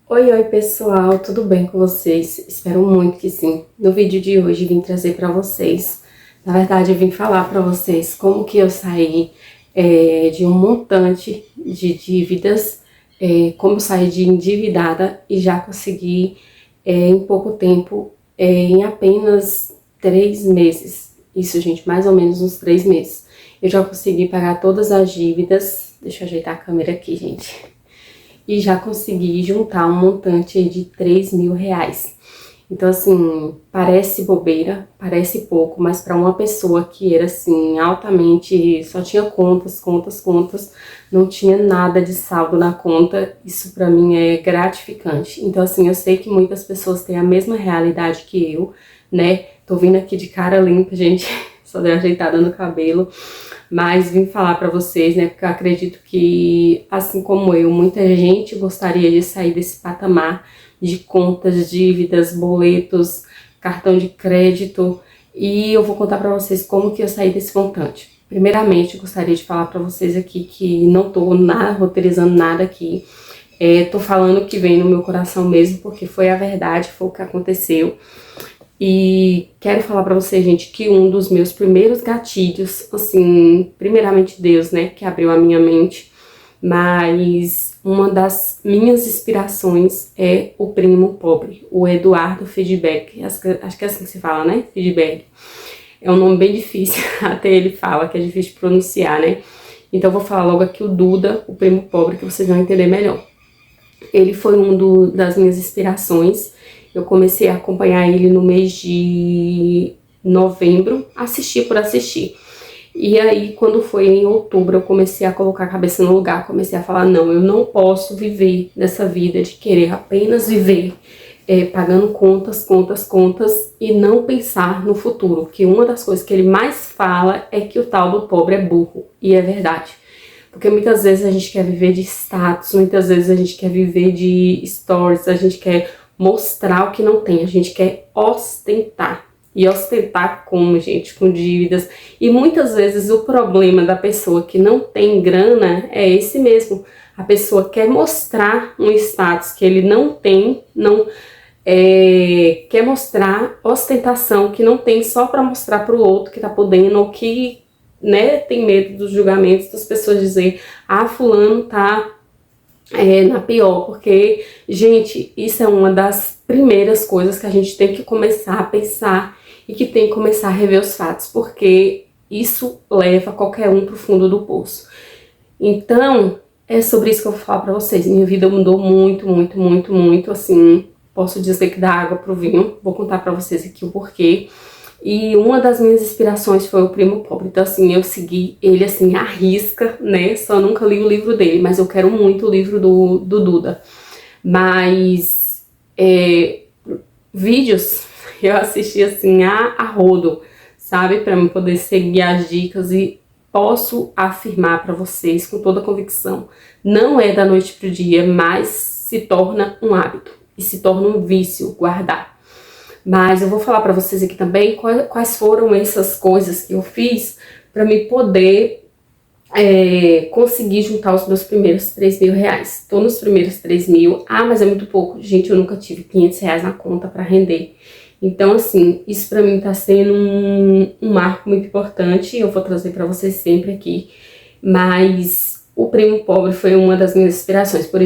Oi, oi pessoal, tudo bem com vocês? Espero muito que sim. No vídeo de hoje vim trazer para vocês, na verdade eu vim falar para vocês como que eu saí de um montante de dívidas, como eu saí de endividada e já consegui em pouco tempo, em apenas 3 meses. Isso, gente, mais ou menos uns 3 meses. Eu já consegui pagar todas as dívidas. Deixa eu ajeitar a câmera aqui, gente, e já consegui juntar um montante de R$ 3.000. Então, assim, parece bobeira, parece pouco, mas para uma pessoa que era, assim, altamente, só tinha contas, contas, contas, não tinha nada de saldo na conta, isso para mim é gratificante. Então, assim, eu sei que muitas pessoas têm a mesma realidade que eu, né? Tô vindo aqui de cara limpa, gente, só dei uma ajeitada no cabelo, mas vim falar para vocês, né, porque eu acredito que, assim como eu, muita gente gostaria de sair desse patamar de contas, dívidas, boletos, cartão de crédito, e eu vou contar para vocês como que eu saí desse montante. Primeiramente, eu gostaria de falar para vocês aqui que não tô roteirizando nada aqui, tô falando o que vem no meu coração mesmo, porque foi a verdade, foi o que aconteceu. E quero falar pra você, gente, que um dos meus primeiros gatilhos, assim, primeiramente Deus, né, que abriu a minha mente, mas uma das minhas inspirações é o primo pobre, o Eduardo Feedback. Acho que é assim que se fala, né? Feedback. É um nome bem difícil, até ele fala que é difícil de pronunciar, né? Então eu vou falar logo aqui o Duda, o primo pobre, que vocês vão entender melhor. Ele foi das minhas inspirações. Eu comecei a acompanhar ele no mês de novembro, assistir por assistir. E aí, quando foi em outubro, eu comecei a colocar a cabeça no lugar, comecei a falar, não, eu não posso viver nessa vida de querer apenas viver pagando contas, contas, contas e não pensar no futuro. Que uma das coisas que ele mais fala é que o tal do pobre é burro, e é verdade. Porque muitas vezes a gente quer viver de status, muitas vezes a gente quer viver de stories, a gente quer mostrar o que não tem, a gente quer ostentar. E ostentar como, gente? Com dívidas. E muitas vezes o problema da pessoa que não tem grana é esse mesmo. A pessoa quer mostrar um status que ele não tem, quer mostrar ostentação que não tem só para mostrar para o outro que tá podendo ou que, né, tem medo dos julgamentos das pessoas dizer, ah, fulano tá na pior, porque, gente, isso é uma das primeiras coisas que a gente tem que começar a pensar e que tem que começar a rever os fatos, porque isso leva qualquer um pro fundo do poço. Então, é sobre isso que eu vou falar pra vocês. Minha vida mudou muito, muito, muito, muito, assim, posso dizer que da água pro vinho. Vou contar pra vocês aqui o porquê. E uma das minhas inspirações foi o Primo Pobre. Então, assim, eu segui ele, assim, à risca, né? Só nunca li o livro dele, mas eu quero muito o livro do Duda. Mas, vídeos eu assisti, assim, a rodo, sabe? Pra eu poder seguir as dicas e posso afirmar pra vocês com toda convicção. Não é da noite pro dia, mas se torna um hábito e se torna um vício guardar. Mas eu vou falar para vocês aqui também quais foram essas coisas que eu fiz para me poder conseguir juntar os meus primeiros R$ 3.000. Tô nos primeiros 3.000. Ah, mas é muito pouco. Gente, eu nunca tive R$ 500 na conta para render. Então, assim, isso para mim tá sendo um marco muito importante. Eu vou trazer para vocês sempre aqui. Mas o Primo Pobre foi uma das minhas inspirações. Por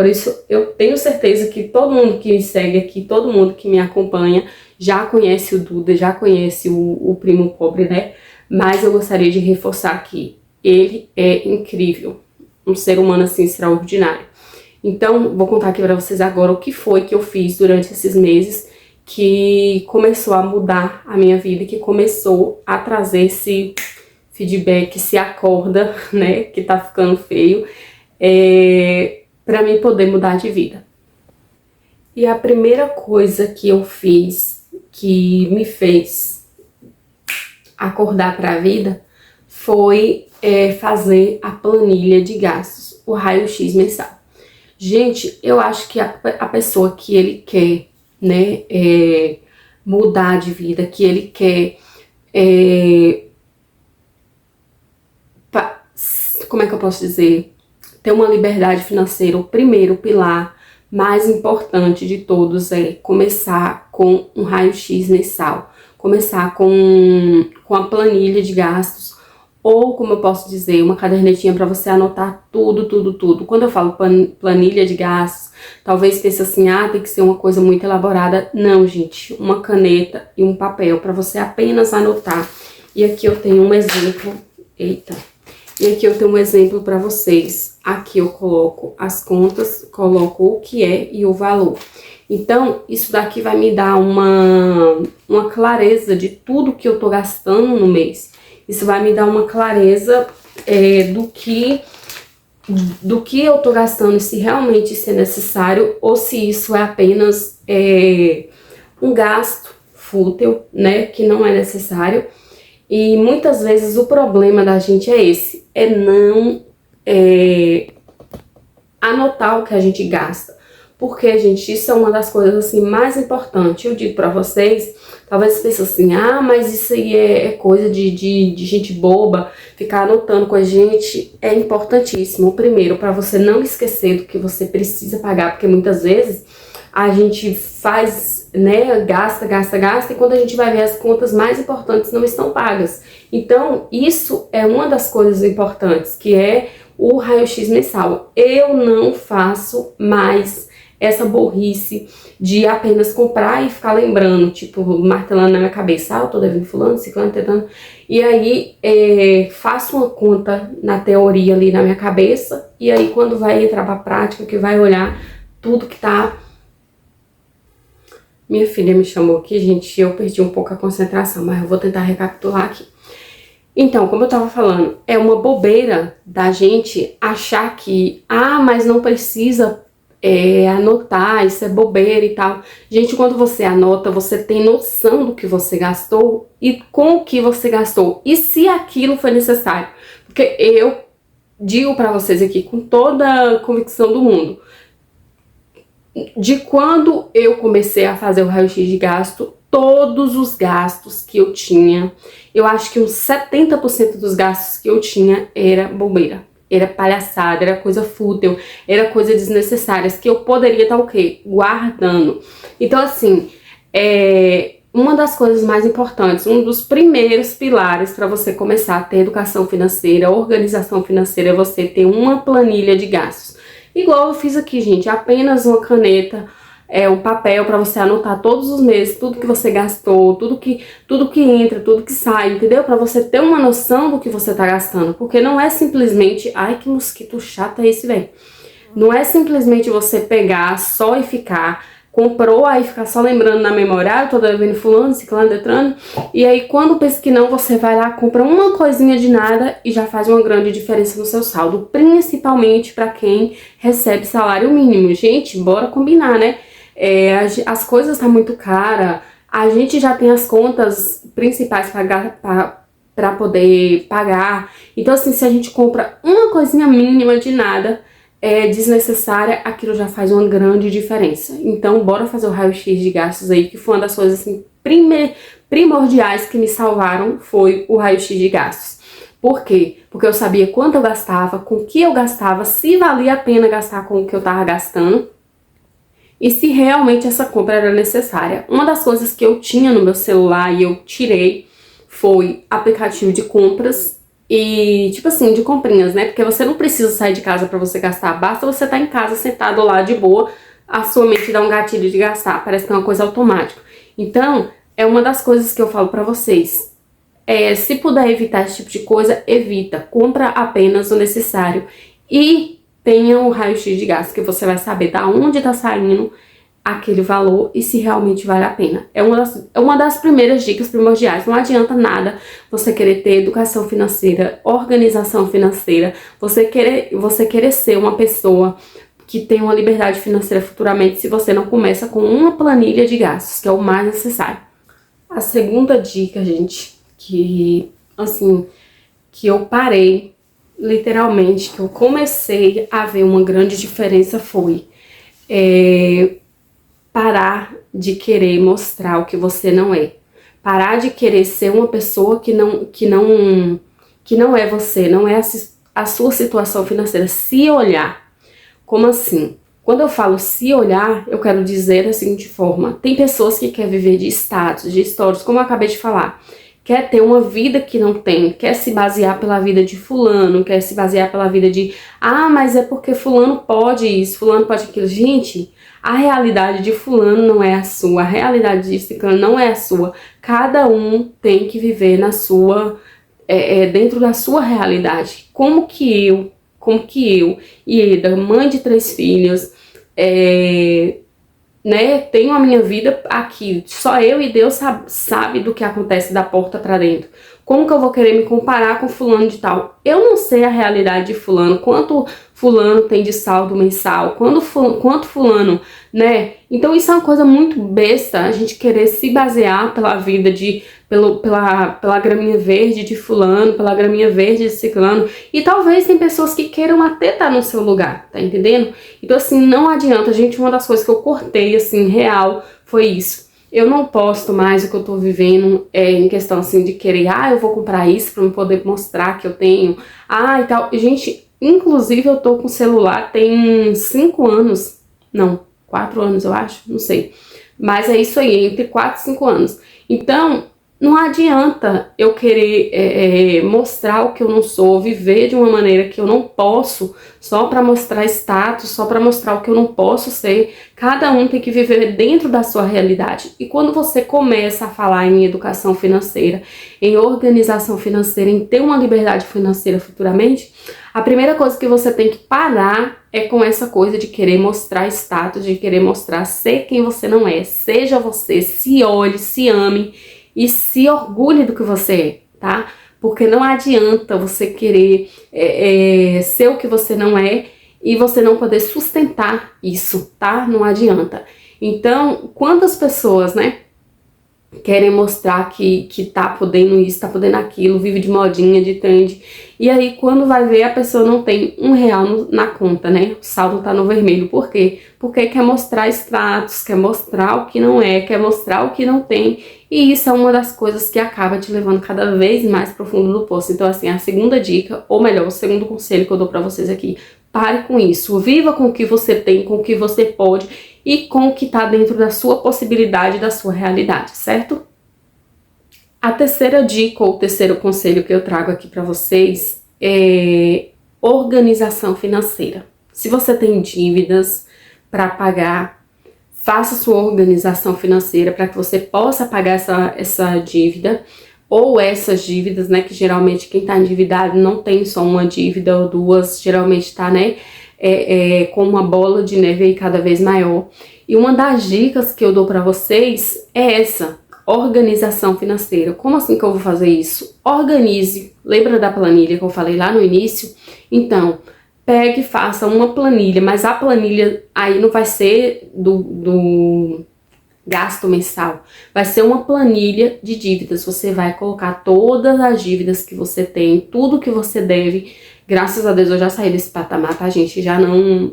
isso, eu tenho certeza que todo mundo que me segue aqui, todo mundo que me acompanha, já conhece o Duda, já conhece o Primo Pobre, né? Mas eu gostaria de reforçar que ele é incrível. Um ser humano, assim, extraordinário. Então, vou contar aqui pra vocês agora o que foi que eu fiz durante esses meses que começou a mudar a minha vida, que começou a trazer esse feedback, se acorda, né, que tá ficando feio, pra mim poder mudar de vida. E a primeira coisa que eu fiz, que me fez acordar pra vida, foi fazer a planilha de gastos, o raio-x mensal. Gente, eu acho que a pessoa que ele quer, né, mudar de vida, que ele quer como é que eu posso dizer, ter uma liberdade financeira, o primeiro pilar mais importante de todos é começar com um raio-x mensal, começar com a planilha de gastos, ou, como eu posso dizer, uma cadernetinha para você anotar tudo, tudo, tudo. Quando eu falo planilha de gastos, talvez pense assim, tem que ser uma coisa muito elaborada. Não, gente, uma caneta e um papel para você apenas anotar. E aqui eu tenho um exemplo, e aqui eu tenho um exemplo para vocês. Aqui eu coloco as contas, coloco o que é e o valor. Então, isso daqui vai me dar uma clareza de tudo que eu tô gastando no mês. Isso vai me dar uma clareza do que eu tô gastando, se realmente isso é necessário ou se isso é apenas um gasto fútil, né, que não é necessário. E muitas vezes o problema da gente é esse, não anotar o que a gente gasta. Porque, gente, isso é uma das coisas assim mais importantes. Eu digo pra vocês, talvez vocês pensem assim, mas isso aí é coisa de gente boba, ficar anotando com a gente. É importantíssimo. Primeiro, pra você não esquecer do que você precisa pagar, porque muitas vezes a gente faz, né, gasta, e quando a gente vai ver as contas mais importantes não estão pagas. Então, isso é uma das coisas importantes, que é o raio-x mensal. Eu não faço mais essa burrice de apenas comprar e ficar lembrando, tipo, martelando na minha cabeça, eu tô devendo fulano, ciclano, tentando. E aí, faço uma conta na teoria ali na minha cabeça, e aí quando vai entrar pra prática, que vai olhar tudo que tá... Minha filha me chamou aqui, gente, eu perdi um pouco a concentração, mas eu vou tentar recapitular aqui. Então, como eu tava falando, é uma bobeira da gente achar que, mas não precisa anotar, isso é bobeira e tal. Gente, quando você anota, você tem noção do que você gastou e com o que você gastou. E se aquilo foi necessário. Porque eu digo pra vocês aqui com toda a convicção do mundo, de quando eu comecei a fazer o raio-x de gasto, todos os gastos que eu tinha, eu acho que uns 70% dos gastos que eu tinha era bobeira. Era palhaçada, era coisa fútil, era coisa desnecessária, que eu poderia estar o quê? Guardando. Então, assim, uma das coisas mais importantes, um dos primeiros pilares para você começar a ter educação financeira, organização financeira, é você ter uma planilha de gastos. Igual eu fiz aqui, gente, apenas uma caneta, um papel para você anotar todos os meses, tudo que você gastou, tudo que entra, tudo que sai, entendeu? Para você ter uma noção do que você tá gastando, porque não é simplesmente, ai que mosquito chato é esse, velho. Não é simplesmente você pegar só e ficar, comprou, aí ficar só lembrando na memória, eu tô devendo fulano, ciclano, detrano, e aí quando pensa que não, você vai lá, compra uma coisinha de nada e já faz uma grande diferença no seu saldo, principalmente para quem recebe salário mínimo. Gente, bora combinar, né? As coisas tá muito cara, a gente já tem as contas principais para poder pagar. Então, assim, se a gente compra uma coisinha mínima de nada, desnecessária, aquilo já faz uma grande diferença. Então, bora fazer o raio-x de gastos aí, que foi uma das coisas assim, primordiais que me salvaram, foi o raio-x de gastos. Por quê? Porque eu sabia quanto eu gastava, com o que eu gastava, se valia a pena gastar com o que eu tava gastando, e se realmente essa compra era necessária. Uma das coisas que eu tinha no meu celular e eu tirei foi aplicativo de compras e, tipo assim, de comprinhas, né? Porque você não precisa sair de casa pra você gastar, basta você estar em casa sentado lá de boa, a sua mente dá um gatilho de gastar, parece que é uma coisa automática. Então, é uma das coisas que eu falo pra vocês. Se puder evitar esse tipo de coisa, evita. Compra apenas o necessário e tenha um raio-x de gasto, que você vai saber da onde tá saindo aquele valor e se realmente vale a pena. É uma das primeiras dicas primordiais. Não adianta nada você querer ter educação financeira, organização financeira, você querer ser uma pessoa que tem uma liberdade financeira futuramente se você não começa com uma planilha de gastos, que é o mais necessário. A segunda dica, gente, que eu parei literalmente, que eu comecei a ver uma grande diferença foi parar de querer mostrar o que você não é. Parar de querer ser uma pessoa que não é você, não é a sua situação financeira. Se olhar. Como assim? Quando eu falo se olhar, eu quero dizer da seguinte forma: tem pessoas que querem viver de status, de histórias, como eu acabei de falar. Quer ter uma vida que não tem, quer se basear pela vida de fulano, quer se basear pela vida de mas é porque fulano pode isso, fulano pode aquilo. Gente, a realidade de fulano não é a sua, a realidade de ciclano não é a sua. Cada um tem que viver na sua, dentro da sua realidade. Como que eu, Ieda, mãe de 3 filhos, tenho a minha vida aqui, só eu e Deus sabe do que acontece da porta pra dentro. Como que eu vou querer me comparar com fulano de tal? Eu não sei a realidade de fulano, quanto fulano tem de saldo mensal, quanto fulano, né? Então isso é uma coisa muito besta, a gente querer se basear pela vida pela graminha verde de fulano, pela graminha verde de ciclano. E talvez tem pessoas que queiram até estar no seu lugar, tá entendendo? Então assim, não adianta, gente, uma das coisas que eu cortei, assim, real, foi isso. Eu não posto mais o que eu tô vivendo em questão, assim, de querer, eu vou comprar isso pra eu poder mostrar que eu tenho, e tal. Gente, inclusive eu tô com celular tem 5 anos, não, 4 anos eu acho, não sei. Mas é isso aí, entre 4 e 5 anos. Então, não adianta eu querer mostrar o que eu não sou, viver de uma maneira que eu não posso, só para mostrar status, só para mostrar o que eu não posso ser. Cada um tem que viver dentro da sua realidade. E quando você começa a falar em educação financeira, em organização financeira, em ter uma liberdade financeira futuramente, a primeira coisa que você tem que parar é com essa coisa de querer mostrar status, de querer mostrar ser quem você não é. Seja você, se olhe, se ame e se orgulhe do que você é, tá? Porque não adianta você querer ser o que você não é e você não poder sustentar isso, tá? Não adianta. Então, quantas pessoas, né, querem mostrar que tá podendo isso, tá podendo aquilo, vive de modinha, de trend. E aí, quando vai ver, a pessoa não tem R$1 na conta, né? O saldo tá no vermelho. Por quê? Porque quer mostrar status, quer mostrar o que não é, quer mostrar o que não tem. E isso é uma das coisas que acaba te levando cada vez mais profundo no poço. Então, assim, a segunda dica, ou melhor, o segundo conselho que eu dou pra vocês aqui: pare com isso. Viva com o que você tem, com o que você pode e com o que tá dentro da sua possibilidade, da sua realidade, certo? A terceira dica ou o terceiro conselho que eu trago aqui pra vocês é organização financeira. Se você tem dívidas para pagar, faça sua organização financeira para que você possa pagar essa dívida ou essas dívidas, né? Que geralmente quem está endividado não tem só uma dívida ou duas, geralmente está, né? Com uma bola de neve aí cada vez maior. E uma das dicas que eu dou para vocês é essa: organização financeira. Como assim que eu vou fazer isso? Organize. Lembra da planilha que eu falei lá no início? Então, pegue e faça uma planilha, mas a planilha aí não vai ser do gasto mensal, vai ser uma planilha de dívidas. Você vai colocar todas as dívidas que você tem, tudo que você deve. Graças a Deus eu já saí desse patamar, tá, gente? Já não,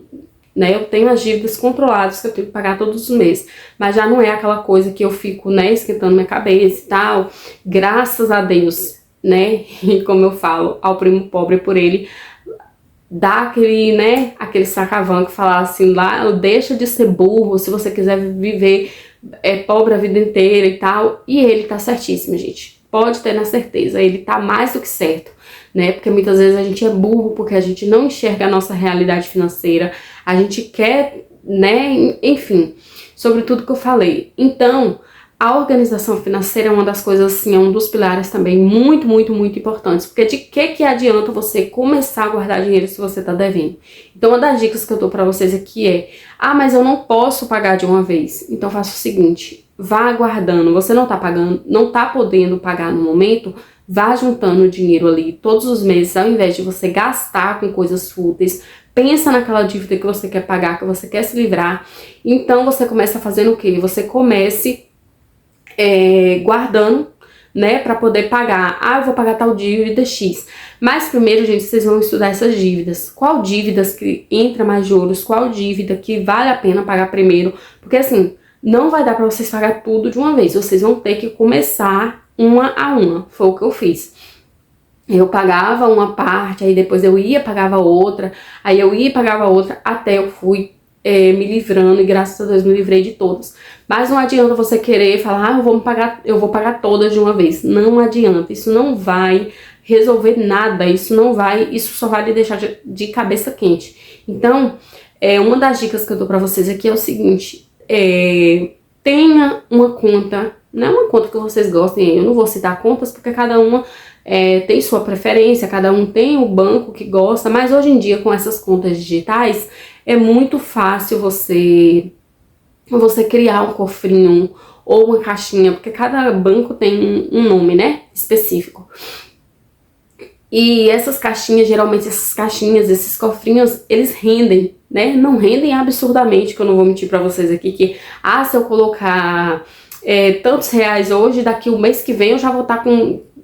né? Eu tenho as dívidas controladas que eu tenho que pagar todos os meses, mas já não é aquela coisa que eu fico, né, esquentando minha cabeça e tal. Graças a Deus, né? E como eu falo, ao primo pobre por ele dá aquele, né, aquele sacavan que fala assim lá, deixa de ser burro se você quiser viver pobre a vida inteira e tal. E ele tá certíssimo, gente. Pode ter na certeza, ele tá mais do que certo, né? Porque muitas vezes a gente é burro porque a gente não enxerga a nossa realidade financeira, a gente quer, né, enfim, sobre tudo que eu falei. Então, a organização financeira é uma das coisas, assim, é um dos pilares também muito, muito, muito importantes. Porque de que adianta você começar a guardar dinheiro se você tá devendo? Então, uma das dicas que eu dou pra vocês aqui é: mas eu não posso pagar de uma vez. Então, faça o seguinte: vá guardando. Você não tá pagando, não tá podendo pagar no momento, vá juntando dinheiro ali todos os meses, ao invés de você gastar com coisas fúteis. Pensa naquela dívida que você quer pagar, que você quer se livrar. Então, você começa fazendo o quê? Você comece guardando, né, para poder pagar. Eu vou pagar tal dívida X. Mas primeiro, gente, vocês vão estudar essas dívidas. Qual dívidas que entra mais juros? Qual dívida que vale a pena pagar primeiro? Porque assim, não vai dar para vocês pagar tudo de uma vez. Vocês vão ter que começar uma a uma. Foi o que eu fiz. Eu pagava uma parte, aí depois eu ia pagava outra, aí eu ia pagava outra, até eu fui me livrando, e graças a Deus me livrei de todas. Mas não adianta você querer falar, eu vou pagar todas de uma vez. Não adianta, isso não vai resolver nada, isso só vai lhe deixar de cabeça quente. Então, uma das dicas que eu dou pra vocês aqui é o seguinte, tenha uma conta, não é uma conta que vocês gostem, eu não vou citar contas porque cada uma tem sua preferência, cada um tem o banco que gosta, mas hoje em dia com essas contas digitais é muito fácil você criar um cofrinho ou uma caixinha, porque cada banco tem um nome, né, específico. E essas caixinhas, geralmente esses cofrinhos, eles rendem, né? Não rendem absurdamente, que eu não vou mentir pra vocês aqui, que se eu colocar tantos reais hoje, daqui o mês que vem eu já vou estar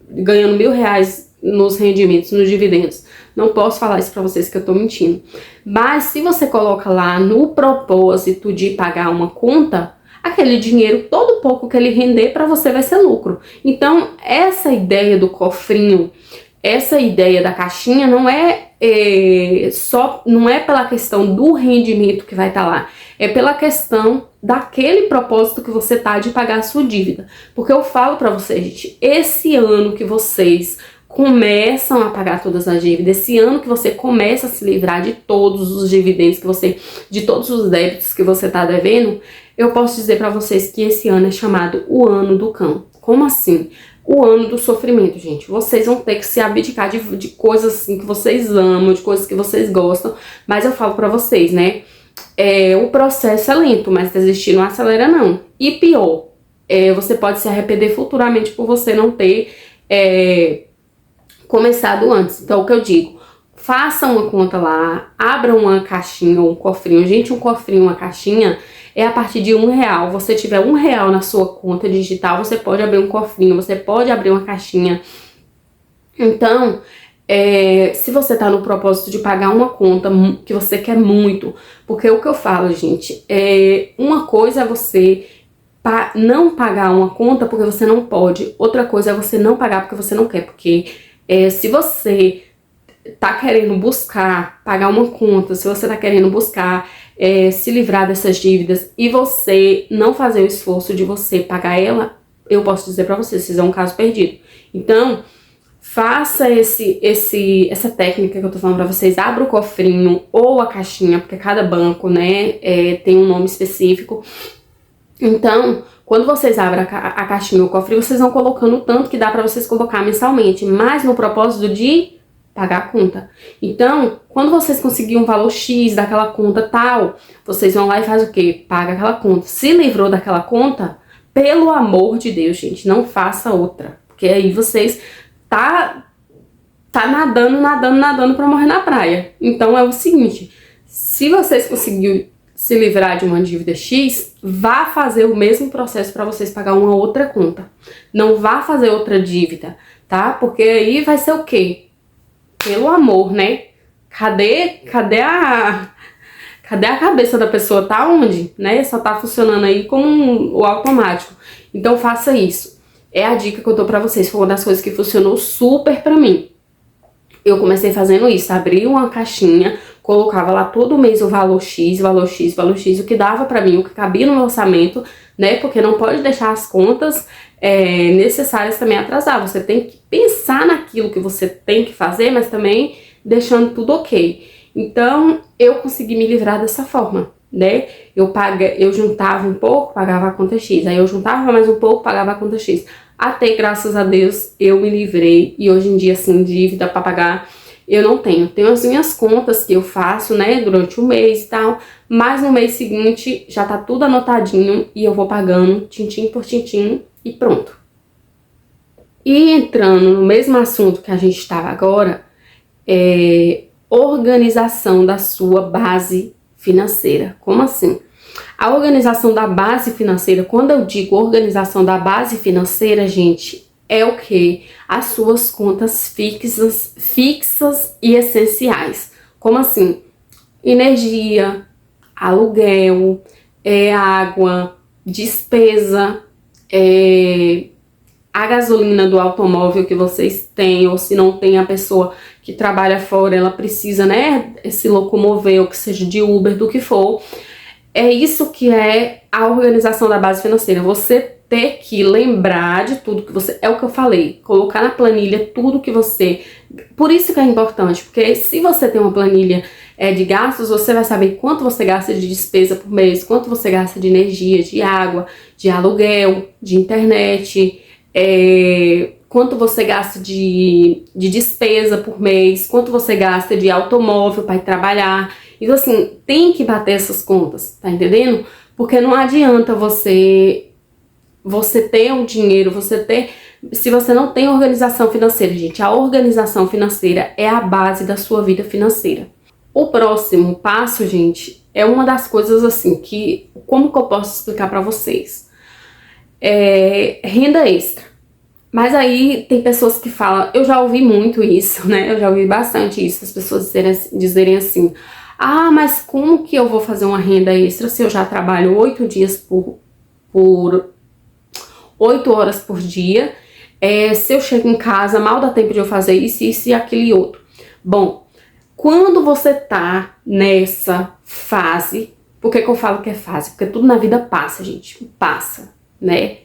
ganhando R$1.000 nos rendimentos, nos dividendos. Não posso falar isso pra vocês que eu tô mentindo. Mas se você coloca lá no propósito de pagar uma conta, aquele dinheiro, todo pouco que ele render, pra você vai ser lucro. Então, essa ideia do cofrinho, essa ideia da caixinha não não é pela questão do rendimento que vai estar lá, é pela questão daquele propósito que você tá de pagar a sua dívida. Porque eu falo pra vocês, gente, esse ano que vocês começam a pagar todas as dívidas, esse ano que você começa a se livrar de todos os dividendos de todos os débitos que você tá devendo, eu posso dizer pra vocês que esse ano é chamado o ano do cão. Como assim? O ano do sofrimento, gente. Vocês vão ter que se abdicar de coisas assim que vocês amam, de coisas que vocês gostam. Mas eu falo pra vocês, né? O processo é lento, mas desistir não acelera, não. E pior, você pode se arrepender futuramente por você não ter começado antes. Então, o que eu digo? Faça uma conta lá, abra uma caixinha ou um cofrinho. Gente, um cofrinho, uma caixinha é a partir de R$1. Você tiver R$1 na sua conta digital, você pode abrir um cofrinho, você pode abrir uma caixinha. Então, se você tá no propósito de pagar uma conta que você quer muito, porque o que eu falo, gente, uma coisa é você não pagar uma conta porque você não pode, outra coisa é você não pagar porque você não quer, porque se você tá querendo pagar uma conta, se você tá querendo buscar se livrar dessas dívidas e você não fazer o esforço de você pagar ela, eu posso dizer pra vocês é um caso perdido. Então, faça essa técnica que eu tô falando pra vocês, abra o cofrinho ou a caixinha, porque cada banco, né, tem um nome específico. Então, quando vocês abrem a caixinha ou o cofrinho, vocês vão colocando o tanto que dá pra vocês colocar mensalmente, mas no propósito de pagar a conta. Então, quando vocês conseguirem um valor X daquela conta tal, vocês vão lá e fazem o quê? Paga aquela conta. Se livrou daquela conta, pelo amor de Deus, gente, não faça outra. Porque aí vocês tá nadando pra morrer na praia. Então é o seguinte, se vocês conseguirem se livrar de uma dívida X, vá fazer o mesmo processo para vocês pagar uma outra conta. Não vá fazer outra dívida, tá? Porque aí vai ser o quê? Pelo amor, né? Cadê a cabeça da pessoa? Tá onde? Né? Só tá funcionando aí como o automático. Então faça isso. É a dica que eu dou pra vocês. Foi uma das coisas que funcionou super pra mim. Eu comecei fazendo isso. Abri uma caixinha, colocava lá todo mês o valor X, o que dava pra mim, o que cabia no meu orçamento, né? Porque não pode deixar as contas necessárias também atrasar. Você tem que pensar naquilo que você tem que fazer, mas também deixando tudo ok. Então, eu consegui me livrar dessa forma, né? Eu juntava um pouco, pagava a conta X. Aí eu juntava mais um pouco, pagava a conta X. Até, graças a Deus, eu me livrei. E hoje em dia, assim, dívida pra pagar, eu não tenho. Tenho as minhas contas que eu faço, né, durante o mês e tal. Mas no mês seguinte, já tá tudo anotadinho e eu vou pagando tintim por tintim e pronto. E entrando no mesmo assunto que a gente estava agora, organização da sua base financeira. Como assim? A organização da base financeira, quando eu digo organização da base financeira, gente, é o que? As suas contas fixas e essenciais. Como assim? Energia, aluguel, água, despesa, a gasolina do automóvel que vocês têm, ou se não tem, a pessoa que trabalha fora, ela precisa, né, se locomover, ou que seja de Uber, do que for. É isso que é a organização da base financeira. Você ter que lembrar de tudo que você... É o que eu falei, colocar na planilha tudo que você... Por isso que é importante, porque se você tem uma planilha de gastos, você vai saber quanto você gasta de despesa por mês, quanto você gasta de energia, de água, de aluguel, de internet, quanto você gasta de despesa por mês, quanto você gasta de automóvel para ir trabalhar. Então, assim, tem que bater essas contas, tá entendendo? Porque não adianta você ter um dinheiro, se você não tem organização financeira, gente. A organização financeira é a base da sua vida financeira. O próximo passo, gente, é uma das coisas assim que, como que eu posso explicar pra vocês? Renda extra. Mas aí tem pessoas que falam, eu já ouvi muito isso, né? Eu já ouvi bastante isso, as pessoas dizerem assim, ah, mas como que eu vou fazer uma renda extra se eu já trabalho 8 dias por 8 horas por dia? Se eu chego em casa, mal dá tempo de eu fazer isso e aquilo e outro. Bom, quando você tá nessa fase, por que eu falo que é fase? Porque tudo na vida passa, gente, passa, né?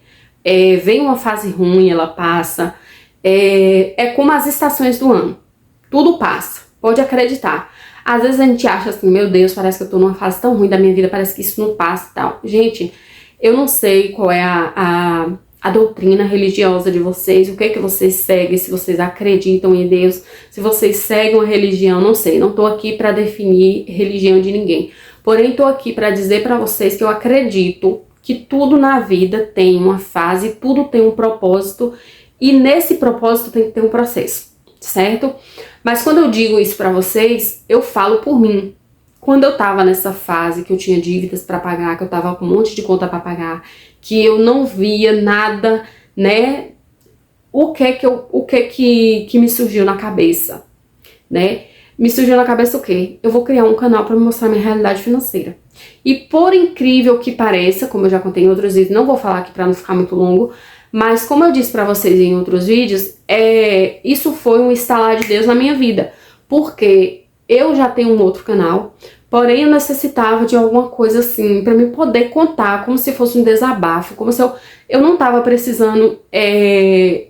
Vem uma fase ruim, ela passa, é como as estações do ano, tudo passa, pode acreditar. Às vezes a gente acha assim, meu Deus, parece que eu tô numa fase tão ruim da minha vida, parece que isso não passa e tal. Gente, eu não sei qual é a doutrina religiosa de vocês, o que é que vocês seguem, se vocês acreditam em Deus, se vocês seguem uma religião, não sei, não tô aqui pra definir religião de ninguém. Porém, tô aqui pra dizer pra vocês que eu acredito que tudo na vida tem uma fase, tudo tem um propósito, e nesse propósito tem que ter um processo, certo? Mas quando eu digo isso pra vocês, eu falo por mim. Quando eu tava nessa fase que eu tinha dívidas pra pagar, que eu tava com um monte de conta pra pagar, que eu não via nada, né? O que me surgiu na cabeça, né? Me surgiu na cabeça o quê? Eu vou criar um canal pra mostrar minha realidade financeira. E por incrível que pareça, como eu já contei em outros vídeos, não vou falar aqui pra não ficar muito longo, mas como eu disse pra vocês em outros vídeos, isso foi um estalar de Deus na minha vida. Porque eu já tenho um outro canal, porém eu necessitava de alguma coisa assim, pra me poder contar, como se fosse um desabafo, como se eu não tava precisando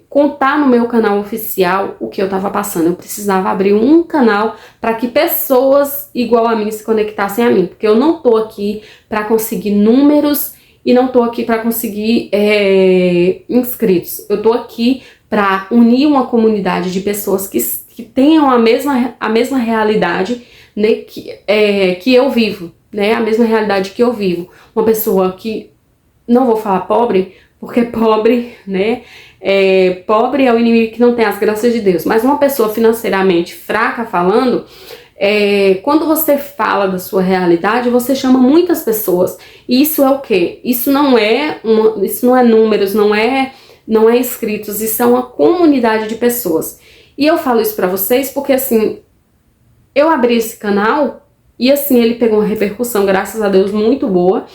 contar no meu canal oficial o que eu tava passando. Eu precisava abrir um canal para que pessoas igual a mim se conectassem a mim, porque eu não tô aqui para conseguir números e não tô aqui para conseguir inscritos. Eu tô aqui para unir uma comunidade de pessoas que tenham a mesma realidade, né, que eu vivo, né, a mesma realidade que eu vivo. Uma pessoa que, não vou falar pobre, porque pobre, né, pobre é o inimigo que não tem as graças de Deus, mas uma pessoa financeiramente fraca falando, quando você fala da sua realidade, você chama muitas pessoas. E isso é o quê? Isso não é números, não é inscritos, isso é uma comunidade de pessoas. E eu falo isso pra vocês porque, assim, eu abri esse canal e, assim, ele pegou uma repercussão, graças a Deus, muito boa.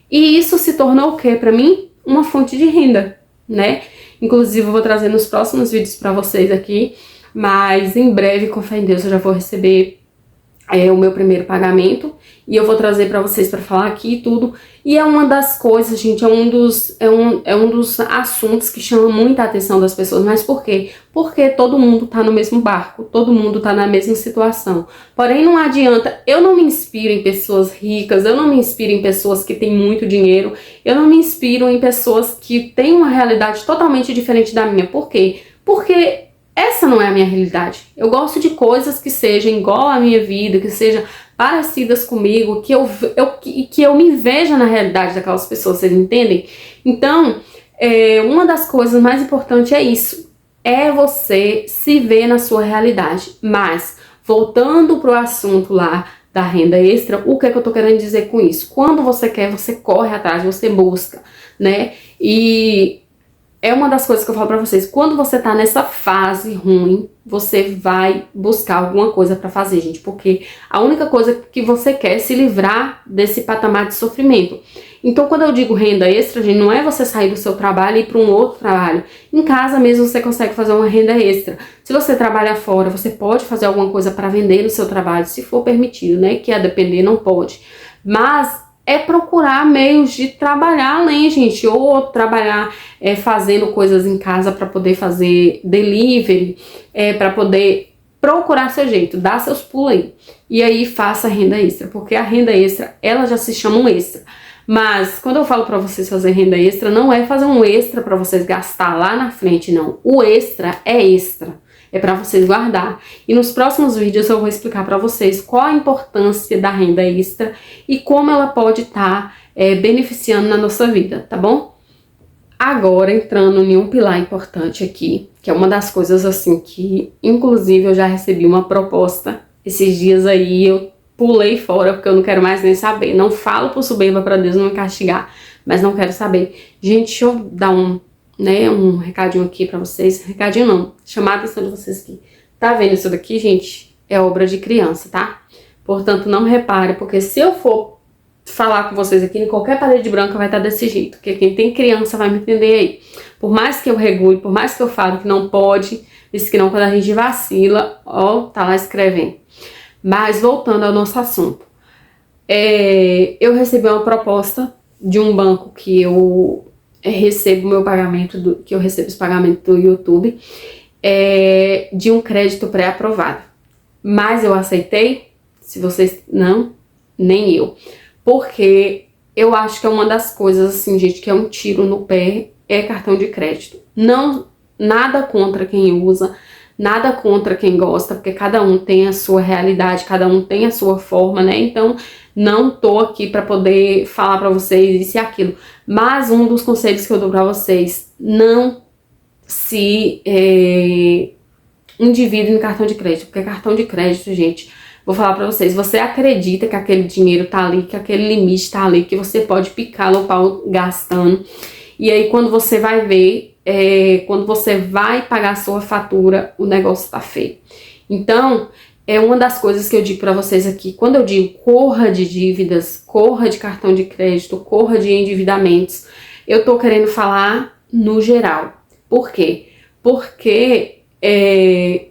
E isso se tornou o quê? Pra mim, uma fonte de renda, né? Inclusive, eu vou trazer nos próximos vídeos pra vocês aqui. Mas, em breve, com fé em Deus, eu já vou receber o meu primeiro pagamento. E eu vou trazer pra vocês pra falar aqui e tudo. E é uma das coisas, gente, é um dos assuntos que chama muita atenção das pessoas. Mas por quê? Porque todo mundo tá no mesmo barco, todo mundo tá na mesma situação. Porém, não adianta, eu não me inspiro em pessoas ricas, eu não me inspiro em pessoas que têm muito dinheiro, eu não me inspiro em pessoas que têm uma realidade totalmente diferente da minha. Por quê? Porque essa não é a minha realidade. Eu gosto de coisas que sejam igual à minha vida, que sejam parecidas comigo, que eu me veja na realidade daquelas pessoas, vocês entendem? Então, uma das coisas mais importantes é isso, é você se ver na sua realidade. Mas, voltando pro assunto lá da renda extra, o que é que eu tô querendo dizer com isso? Quando você quer, você corre atrás, você busca, né? E é uma das coisas que eu falo pra vocês, quando você tá nessa fase ruim, você vai buscar alguma coisa pra fazer, gente, porque a única coisa que você quer é se livrar desse patamar de sofrimento. Então, quando eu digo renda extra, gente, não é você sair do seu trabalho e ir para um outro trabalho. Em casa mesmo você consegue fazer uma renda extra. Se você trabalha fora, você pode fazer alguma coisa para vender no seu trabalho, se for permitido, né? Que a depender não pode. Mas é procurar meios de trabalhar além, gente, ou trabalhar fazendo coisas em casa para poder fazer delivery, para poder procurar seu jeito, dar seus pulos aí. E aí faça renda extra, porque a renda extra, ela já se chama um extra. Mas quando eu falo para vocês fazer renda extra, não é fazer um extra para vocês gastar lá na frente, não. O extra é extra. É para vocês guardar. E nos próximos vídeos eu vou explicar para vocês qual a importância da renda extra e como ela pode estar beneficiando na nossa vida, tá bom? Agora, entrando em um pilar importante aqui, que é uma das coisas assim que, inclusive, eu já recebi uma proposta esses dias aí, eu pulei fora porque eu não quero mais nem saber. Não falo por soberba para Deus não me castigar, mas não quero saber. Gente, deixa eu dar um recadinho aqui pra vocês. Recadinho não, chamar a atenção de vocês aqui. Tá vendo isso daqui, gente? É obra de criança, tá? Portanto, não repare, porque se eu for falar com vocês aqui, em qualquer parede branca vai estar desse jeito. Porque quem tem criança vai me entender aí. Por mais que eu regule, por mais que eu fale que não pode, disse que não, quando a gente vacila, ó, tá lá escrevendo. Mas voltando ao nosso assunto. Eu recebi uma proposta de um banco que eu recebo meu pagamento, que eu recebo os pagamentos do YouTube, de um crédito pré-aprovado. Mas eu aceitei, se vocês não, nem eu. Porque eu acho que é uma das coisas, assim, gente, que é um tiro no pé, é cartão de crédito. Não, nada contra quem usa, nada contra quem gosta, porque cada um tem a sua realidade, cada um tem a sua forma, né? Então, não tô aqui para poder falar para vocês isso e aquilo. Mas um dos conselhos que eu dou para vocês, não se endividem em cartão de crédito, porque cartão de crédito, gente, vou falar para vocês, você acredita que aquele dinheiro tá ali, que aquele limite tá ali, que você pode picar no pau gastando, e aí quando você vai ver, quando você vai pagar a sua fatura, o negócio tá feio. Então, é uma das coisas que eu digo para vocês aqui. Quando eu digo corra de dívidas, corra de cartão de crédito, corra de endividamentos, eu tô querendo falar no geral. Por quê? Porque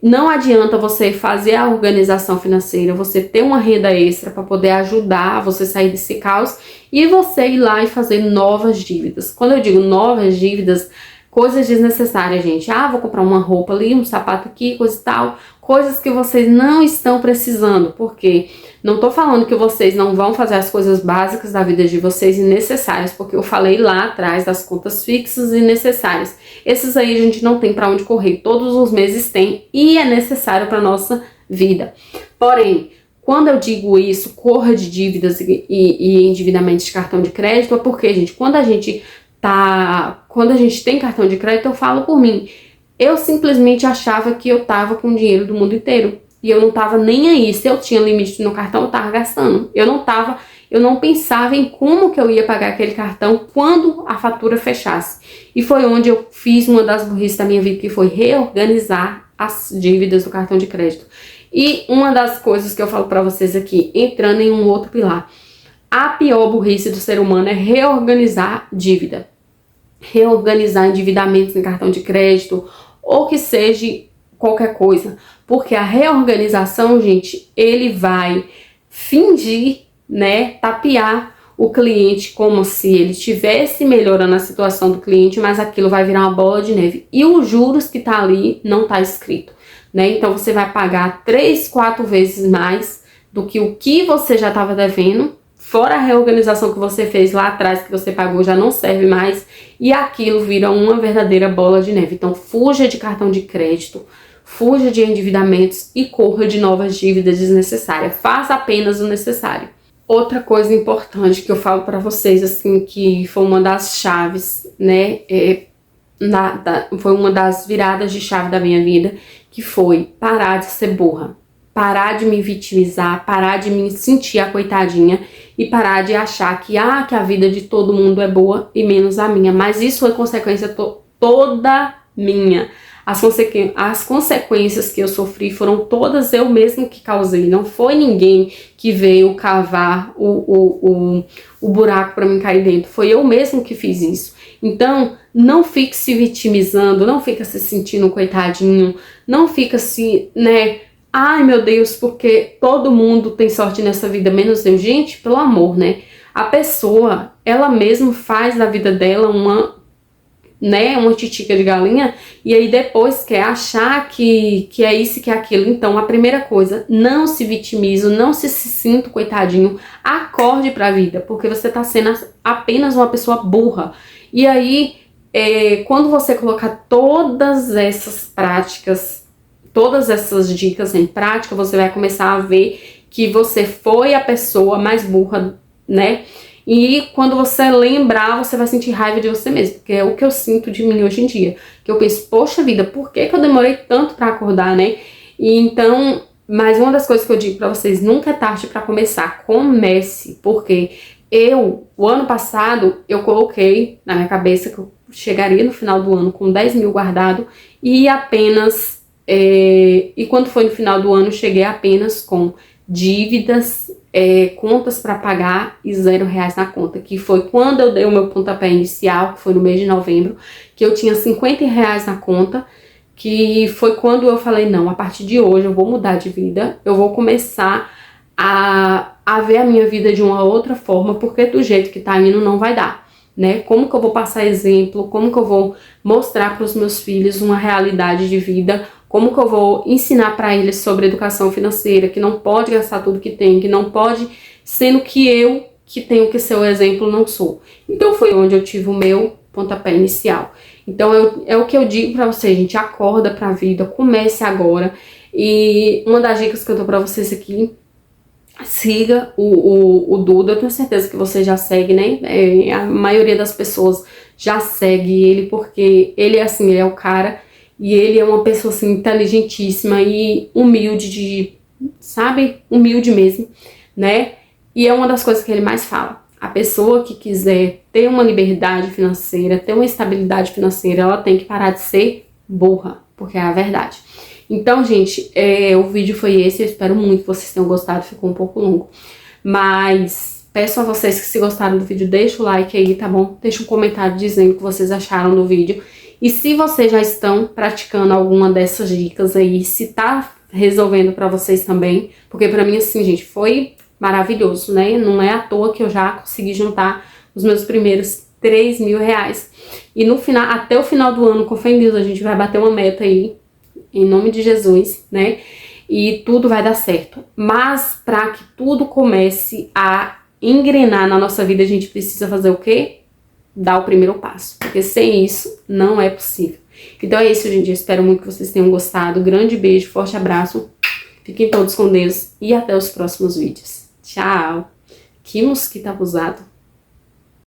não adianta você fazer a organização financeira, você ter uma renda extra para poder ajudar você sair desse caos e você ir lá e fazer novas dívidas. Quando eu digo novas dívidas, coisas desnecessárias, gente. Vou comprar uma roupa ali, um sapato aqui, coisa e tal. Coisas que vocês não estão precisando. Porque não tô falando que vocês não vão fazer as coisas básicas da vida de vocês e necessárias. Porque eu falei lá atrás das contas fixas e necessárias. Esses aí a gente não tem para onde correr. Todos os meses tem e é necessário para nossa vida. Porém, quando eu digo isso, corra de dívidas e endividamentos de cartão de crédito, é porque, gente, quando a gente tem cartão de crédito, eu falo por mim. Eu simplesmente achava que eu tava com dinheiro do mundo inteiro. E eu não tava nem aí. Se eu tinha limite no cartão, eu tava gastando. Eu não pensava em como que eu ia pagar aquele cartão quando a fatura fechasse. E foi onde eu fiz uma das burrices da minha vida, que foi reorganizar as dívidas do cartão de crédito. E uma das coisas que eu falo pra vocês aqui, entrando em um outro pilar. A pior burrice do ser humano é reorganizar dívida. Reorganizar endividamentos em cartão de crédito ou que seja qualquer coisa, porque a reorganização, gente, ele vai fingir, né, tapear o cliente como se ele estivesse melhorando a situação do cliente, mas aquilo vai virar uma bola de neve e os juros que tá ali não tá escrito, né? Então você vai pagar 3, 4 vezes mais do que o que você já estava devendo. Fora a reorganização que você fez lá atrás, que você pagou, já não serve mais. E aquilo vira uma verdadeira bola de neve. Então, fuja de cartão de crédito, fuja de endividamentos e corra de novas dívidas desnecessárias. Faça apenas o necessário. Outra coisa importante que eu falo pra vocês, assim, que foi uma das chaves, né? Foi uma das viradas de chave da minha vida, que foi parar de ser burra. Parar de me vitimizar, parar de me sentir a coitadinha e parar de achar que a vida de todo mundo é boa e menos a minha. Mas isso é consequência toda minha. as consequências que eu sofri foram todas eu mesmo que causei. Não foi ninguém que veio cavar o buraco para mim cair dentro. Foi eu mesmo que fiz isso. Então, não fique se vitimizando, não fica se sentindo um coitadinho, não fica se, né? Ai, meu Deus, porque todo mundo tem sorte nessa vida, menos eu. Gente, pelo amor, né? A pessoa, ela mesma faz da vida dela uma titica de galinha, e aí depois quer achar que é isso e que é aquilo. Então, a primeira coisa, não se vitimize, não se sinta coitadinho, acorde pra vida, porque você tá sendo apenas uma pessoa burra. E aí, quando você colocar todas essas práticas, todas essas dicas em prática, você vai começar a ver que você foi a pessoa mais burra, né? E quando você lembrar, você vai sentir raiva de você mesmo, que é o que eu sinto de mim hoje em dia. Que eu penso, poxa vida, por que eu demorei tanto pra acordar, né? E então, mas uma das coisas que eu digo pra vocês, nunca é tarde pra começar. Comece, porque o ano passado, eu coloquei na minha cabeça que eu chegaria no final do ano com 10 mil guardado e apenas... e quando foi no final do ano, eu cheguei apenas com dívidas, contas para pagar e R$0 na conta, que foi quando eu dei o meu pontapé inicial, que foi no mês de novembro, que eu tinha R$50 na conta, que foi quando eu falei, não, a partir de hoje eu vou mudar de vida, eu vou começar a ver a minha vida de uma outra forma, porque do jeito que tá indo não vai dar, né? Como que eu vou passar exemplo, como que eu vou mostrar para os meus filhos uma realidade de vida, como que eu vou ensinar para eles sobre educação financeira, que não pode gastar tudo que tem, que não pode, sendo que eu, que tenho que ser o exemplo, não sou. Então foi onde eu tive o meu pontapé inicial. Então é o que eu digo para vocês, gente, acorda para a vida, comece agora. E uma das dicas que eu dou para vocês aqui, siga o Duda, eu tenho certeza que você já segue, né? A maioria das pessoas já segue ele, porque ele é assim, ele é o cara... E ele é uma pessoa, assim, inteligentíssima e humilde, sabe? Humilde mesmo, né? E é uma das coisas que ele mais fala. A pessoa que quiser ter uma liberdade financeira, ter uma estabilidade financeira, ela tem que parar de ser burra, porque é a verdade. Então, gente, o vídeo foi esse. Eu espero muito que vocês tenham gostado. Ficou um pouco longo. Mas peço a vocês que, se gostaram do vídeo, deixa o like aí, tá bom? Deixa um comentário dizendo o que vocês acharam do vídeo. E se vocês já estão praticando alguma dessas dicas aí, se tá resolvendo pra vocês também, porque pra mim, assim, gente, foi maravilhoso, né? Não é à toa que eu já consegui juntar os meus primeiros R$3.000. E no final, até o final do ano, com fé em Deus, a gente vai bater uma meta aí, em nome de Jesus, né? E tudo vai dar certo. Mas pra que tudo comece a engrenar na nossa vida, a gente precisa fazer o quê? Dar o primeiro passo, porque sem isso não é possível. Então é isso, gente, eu espero muito que vocês tenham gostado. Grande beijo, forte abraço, fiquem todos com Deus e até os próximos vídeos. Tchau! Que mosquito abusado!